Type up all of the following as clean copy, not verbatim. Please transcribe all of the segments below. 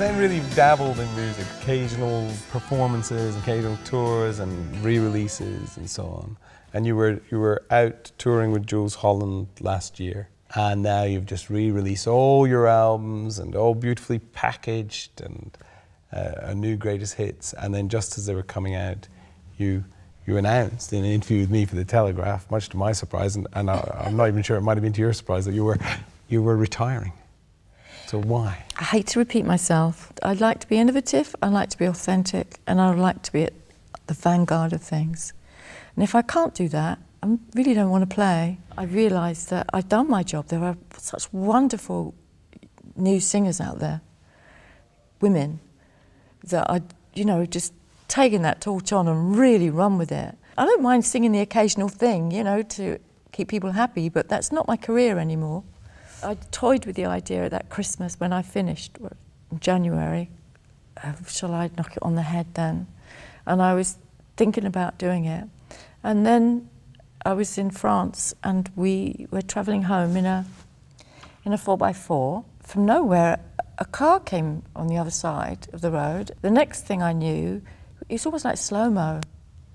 then really dabbled in music, occasional performances, occasional tours and re-releases and so on. And you were out touring with Jules Holland last year, and now you've just re-released all your albums and all beautifully packaged and a new greatest hits. And then just as they were coming out, you announced in an interview with me for The Telegraph, much to my surprise, and I'm not even sure it might have been to your surprise, that you were retiring. So why? I hate to repeat myself. I'd like to be innovative, I'd like to be authentic, and I'd like to be at the vanguard of things. And if I can't do that, I really don't want to play. I realised that I've done my job. There are such wonderful new singers out there, women, that I, just taken that torch on and really run with it. I don't mind singing the occasional thing, to keep people happy, but that's not my career anymore. I toyed with the idea at that Christmas when I finished in January. Shall I knock it on the head then? And I was thinking about doing it. And then I was in France and we were travelling home in a 4x4. From nowhere, a car came on the other side of the road. The next thing I knew, it's almost like slow-mo.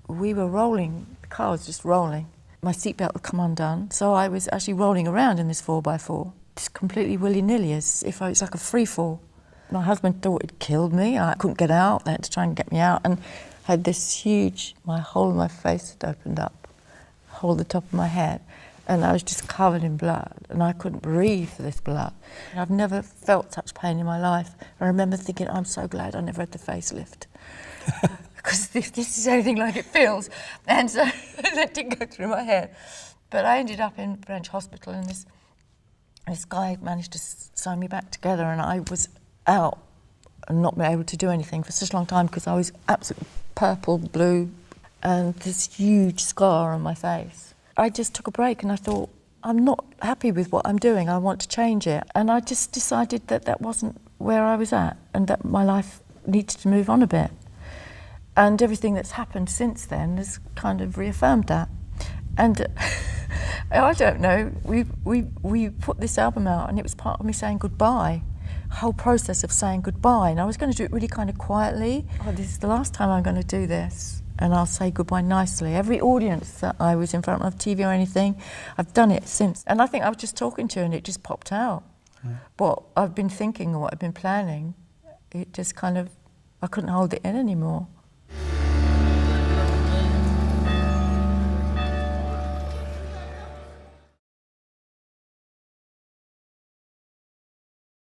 We were rolling, the car was just rolling. My seatbelt had come undone, so I was actually rolling around in this 4x4, just completely willy-nilly, as if it's like a free fall. My husband thought it killed me. I couldn't get out. They had to try and get me out, and I had this huge, my whole of my face had opened up, whole of the top of my head, and I was just covered in blood, and I couldn't breathe for this blood. I've never felt such pain in my life. I remember thinking, I'm so glad I never had the facelift. Because this is anything like it feels. And so that didn't go through my head. But I ended up in French hospital, and this guy managed to sew me back together, and I was out and not able to do anything for such a long time because I was absolutely purple, blue, and this huge scar on my face. I just took a break and I thought, I'm not happy with what I'm doing, I want to change it. And I just decided that that wasn't where I was at and that my life needed to move on a bit. And everything that's happened since then has kind of reaffirmed that. And I don't know, we put this album out and it was part of me saying goodbye, a whole process of saying goodbye. And I was going to do it really kind of quietly. Oh, this is the last time I'm going to do this. And I'll say goodbye nicely. Every audience that I was in front of, TV or anything, I've done it since. And I think I was just talking to her and it just popped out. What I've been thinking or what I've been planning, it just kind of, I couldn't hold it in anymore.